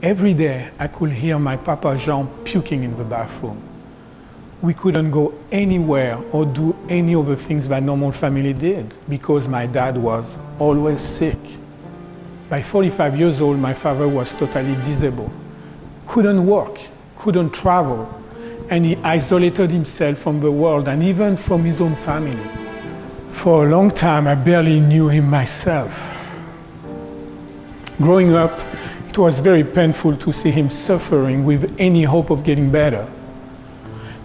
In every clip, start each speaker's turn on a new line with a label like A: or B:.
A: Every day I could hear my Papa Jean puking in the bathroom. We couldn't go anywhere or do any of the things that normal family did because my dad was always sick. By 45 years old, my father was totally disabled, couldn't work, couldn't travel, and he isolated himself from the world and even from his own family. For a long time, I barely knew him myself. Growing up, it was very painful to see him suffering with any hope of getting better.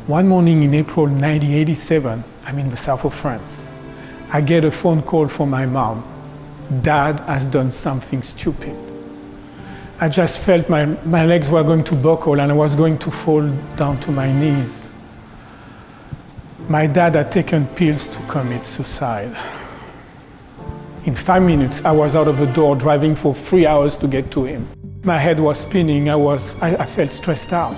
A: One morning in April 1987, I'm in the south of France. I get a phone call from my mom. Dad has done something stupid. I just felt my legs were going to buckle and I was going to fall down to my knees. My dad had taken pills to commit suicide. In 5 minutes, I was out of the door driving for 3 hours to get to him. My head was spinning, I felt stressed out,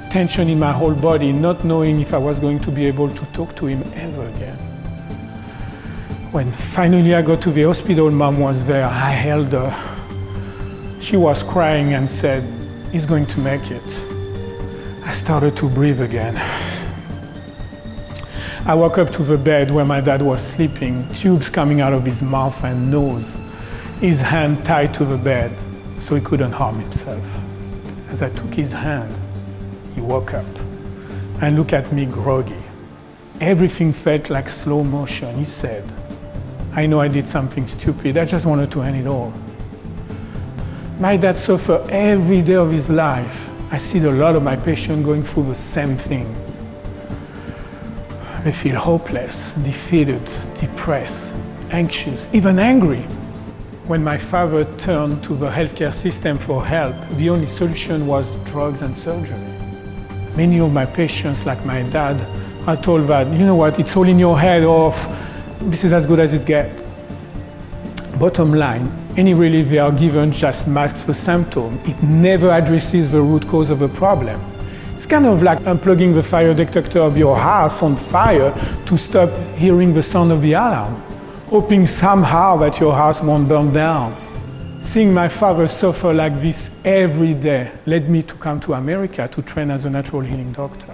A: tension in my whole body, not knowing if I was going to be able to talk to him ever again. When finally I got to the hospital, Mom was there. I held her. She was crying and said, "He's going to make it." I started to breathe again. I woke up to the bed where my dad was sleeping, tubes coming out of his mouth and nose, his hand tied to the bed so he couldn't harm himself. As I took his hand, he woke up and looked at me groggy. Everything felt like slow motion. He said, "I know I did something stupid. I just wanted to end it all." My dad suffered every day of his life. I see a lot of my patients going through the same thing. They feel hopeless, defeated, depressed, anxious, even angry. When my father turned to the healthcare system for help, the only solution was drugs and surgery. Many of my patients, like my dad, are told that, you know what, it's all in your head, or this is as good as it gets. Bottom line, any relief they are given just masks the symptom. It never addresses the root cause of the problem. It's kind of like unplugging the fire detector of your house on fire to stop hearing the sound of the alarm, hoping somehow that your house won't burn down. Seeing my father suffer like this every day led me to come to America to train as a natural healing doctor.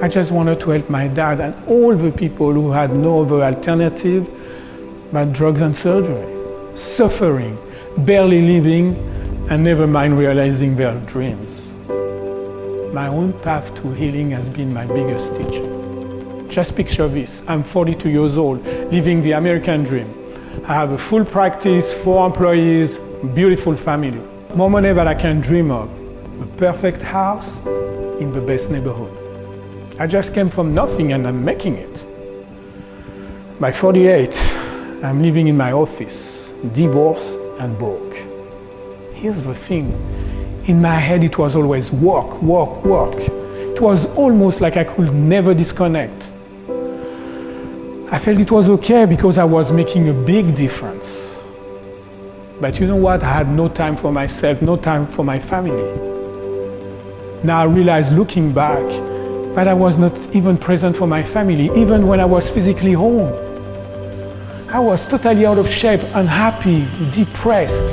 A: I just wanted to help my dad and all the people who had no other alternative but drugs and surgery, suffering, barely living, and never mind realizing their dreams. My own path to healing has been my biggest teacher. Just picture this, I'm 42 years old, living the American dream. I have a full practice, 4 employees, beautiful family. More money than I can dream of. A perfect house in the best neighborhood. I just came from nothing and I'm making it. By 48, I'm living in my office, divorced and broke. Here's the thing. In my head, it was always work, work, work. It was almost like I could never disconnect. I felt it was okay because I was making a big difference. But you know what? I had no time for myself, no time for my family. Now I realize, looking back, that I was not even present for my family, even when I was physically home. I was totally out of shape, unhappy, depressed,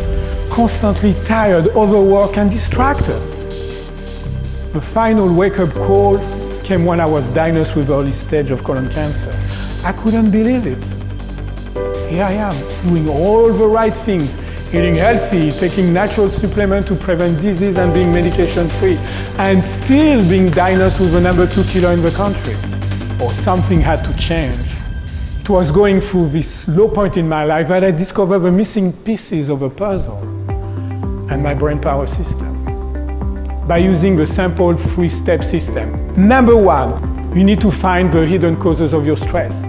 A: constantly tired, overworked, and distracted. The final wake-up call came when I was diagnosed with early stage of colon cancer. I couldn't believe it. Here I am, doing all the right things, eating healthy, taking natural supplements to prevent disease and being medication-free, and still being diagnosed with the #2 killer in the country. Or something had to change. It was going through this low point in my life that I discovered the missing pieces of a puzzle and my brain power system. By using the simple 3-step system. Number 1, you need to find the hidden causes of your stress.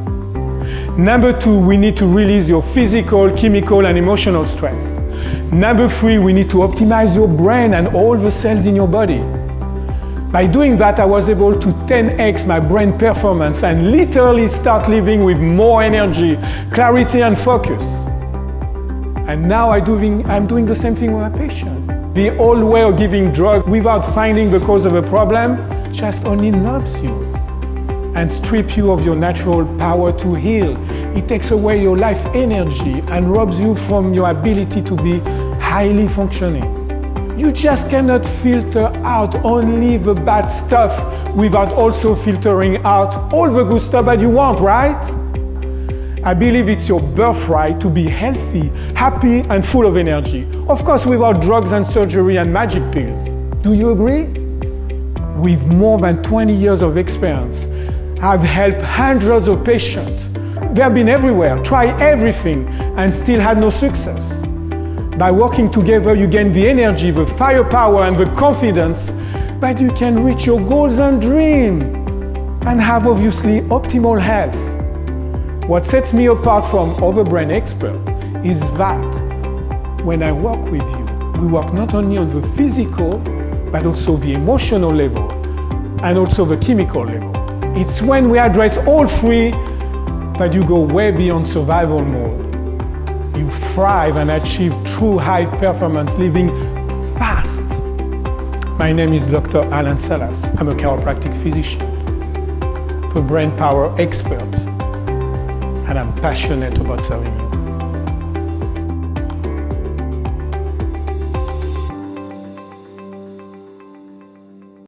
A: Number 2, we need to release your physical, chemical, and emotional stress. Number 3, we need to optimize your brain and all the cells in your body. By doing that, I was able to 10x my brain performance and literally start living with more energy, clarity, and focus. And now I'm doing the same thing with my patient. The old way of giving drugs without finding the cause of a problem just only numbs you and strips you of your natural power to heal. It takes away your life energy and robs you from your ability to be highly functioning. You just cannot filter out only the bad stuff without also filtering out all the good stuff that you want, right? I believe it's your birthright to be healthy, happy, and full of energy. Of course, without drugs and surgery and magic pills. Do you agree? With more than 20 years of experience, I've helped hundreds of patients. They have been everywhere, tried everything, and still had no success. By working together, you gain the energy, the firepower, and the confidence that you can reach your goals and dreams, and have obviously optimal health. What sets me apart from other brain experts is that when I work with you, we work not only on the physical, but also the emotional level, and also the chemical level. It's when we address all three that you go way beyond survival mode. You thrive and achieve true high performance living fast. My name is Dr. Alain Salas. I'm a chiropractic physician, the brain power expert, and I'm passionate about serving you.